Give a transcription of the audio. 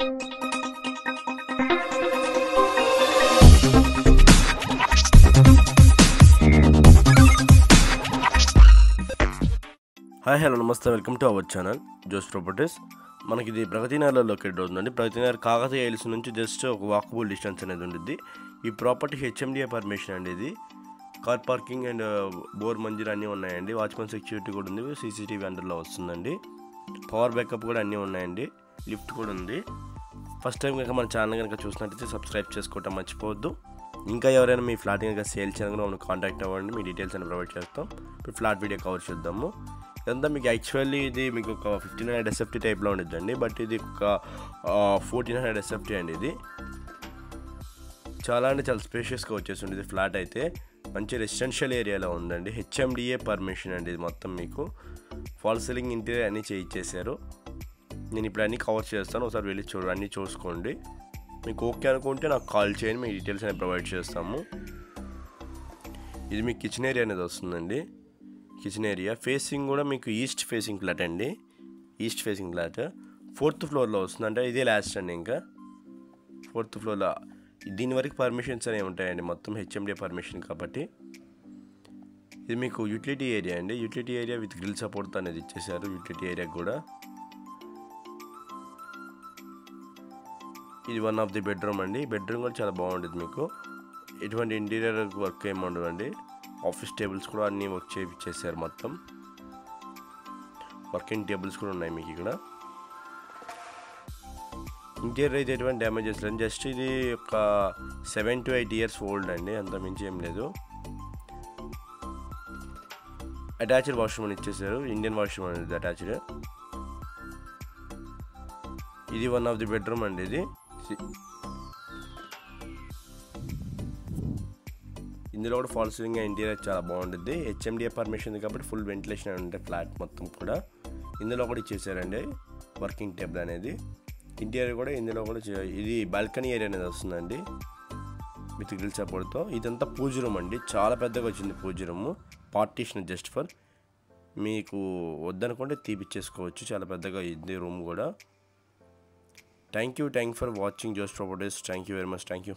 Hi hello namaste, welcome to our channel Jos Properties. మనకి ఇది ప్రగతి నగర్లో లొకేట్ అవుతుందండి. ప్రగతి నగర్ కాకతీయ హిల్స్ నుంచి జస్ట్ ఒక వాకబుల్ డిస్టెన్స్ అనేది ఉంటుంది. ఈ ప్రాపర్టీ హెచ్ఎండిఏ పర్మిషన్ అండి. ఇది కార్ పార్కింగ్ అండ్ బోర్ మంజూరు అన్నీ ఉన్నాయండి. వాచ్మెన్ సెక్యూరిటీ కూడా ఉంది. సీసీటీవీ అండర్లో వస్తుందండి. పవర్ బ్యాకప్ కూడా అన్నీ ఉన్నాయండి. లిఫ్ట్ కూడా ఉంది. ఫస్ట్ టైం కనుక మన ఛానల్ కనుక చూసినట్టయితే సబ్స్క్రైబ్ చేసుకోవటం మర్చిపోవద్దు. ఇంకా ఎవరైనా మీ ఫ్లాట్ కనుక సేల్ చేయాలని మమ్మల్ని కాంటాక్ట్ అవ్వండి. మీ డీటెయిల్స్ అని ప్రొవైడ్ చేస్తాం. ఇప్పుడు ఫ్లాట్ వీడియో కవర్ చేద్దాము. ఇదంతా మీకు యాక్చువల్లీ ఇది మీకు ఒక 1500 SFT టైప్లో ఉండిద్దండి. బట్ ఇది ఒక 1400 SFT అండి. ఇది చాలా అంటే చాలా స్పేషియస్గా వచ్చేసి ఉండేది. ఫ్లాట్ అయితే మంచి రెసిడెన్షియల్ ఏరియాలో ఉందండి. హెచ్ఎండిఏ పర్మిషన్ అండి. ఇది మొత్తం మీకు ఫాల్ సీలింగ్ ఇంటీరియర్ అన్నీ చేయించేశారు. నేను ఇప్పుడు అన్నీ కవర్ చేస్తాను. ఒకసారి వెళ్ళి అన్నీ చూసుకోండి. మీకు ఓకే అనుకుంటే నాకు కాల్ చేయండి. మీ డీటెయిల్స్ అనేది ప్రొవైడ్ చేస్తాము. ఇది మీ కిచెన్ ఏరియా అనేది వస్తుందండి. కిచెన్ ఏరియా ఫేసింగ్ కూడా మీకు ఈస్ట్ ఫేసింగ్ ఫ్లాట్ అండి. ఈస్ట్ ఫేసింగ్ ఫ్లాట్ 4th ఫ్లోర్లో వస్తుంది. అంటే ఇదే లాస్ట్ అండి. ఇంకా 4th ఫ్లోర్లో దీని వరకు పర్మిషన్స్ అనేవి ఉంటాయండి. మొత్తం హెచ్ఎండిఏ పర్మిషన్ కాబట్టి. ఇది మీకు యూటిలిటీ ఏరియా అండి. Utility area with grill support అనేది ఇచ్చేసారు. యూటిలిటీ ఏరియా కూడా ఇది వన్ ఆఫ్ ది బెడ్రూమ్ అండి. బెడ్రూమ్ కూడా చాలా బాగుంటుంది. మీకు ఎటువంటి ఇంటీరియర్ వర్క్ ఏమి ఉండదండి. ఆఫీస్ టేబుల్స్ కూడా అన్నీ వర్క్ చేయించేసారు. మొత్తం వర్కింగ్ టేబుల్స్ కూడా ఉన్నాయి మీకు ఇక్కడ. ఇంటీరియర్ అయితే ఎటువంటి డ్యామేజెస్ లేదు. జస్ట్ ఇది ఒక 7 to 8 years ఓల్డ్ అండి. అంత మించి ఏం లేదు. అటాచ్డ్ వాష్రూమ్ అని ఇచ్చేసారు. ఇండియన్ వాష్రూమ్ అనేది అటాచ్డ్. ఇది వన్ ఆఫ్ ది బెడ్రూమ్ అండి. ఇది ఇందులో కూడా ఫాల్ సీలింగ్ ఇంటీరియర్ చాలా బాగుంటుంది. హెచ్ఎండిఏ పర్మిషన్ కాబట్టి ఫుల్ వెంటిలేషన్ ఉంటుంది ఫ్లాట్ మొత్తం కూడా. ఇందులో కూడా ఇచ్చేసారండి వర్కింగ్ టేబుల్ అనేది. ఇంటీరియర్ కూడా ఇందులో కూడా ఇది బాల్కనీ ఏరియా అనేది వస్తుందండి విత్ గ్రిల్ సపోర్ట్తో. ఇదంతా పూజ రూమ్ అండి. చాలా పెద్దగా వచ్చింది pooja room. Partition just for మీకు వద్దనుకుంటే తీపిచ్చేసుకోవచ్చు. చాలా పెద్దగా ఇది రూమ్ కూడా. Thank you for watching Jos Properties. Thank you very much. Thank you.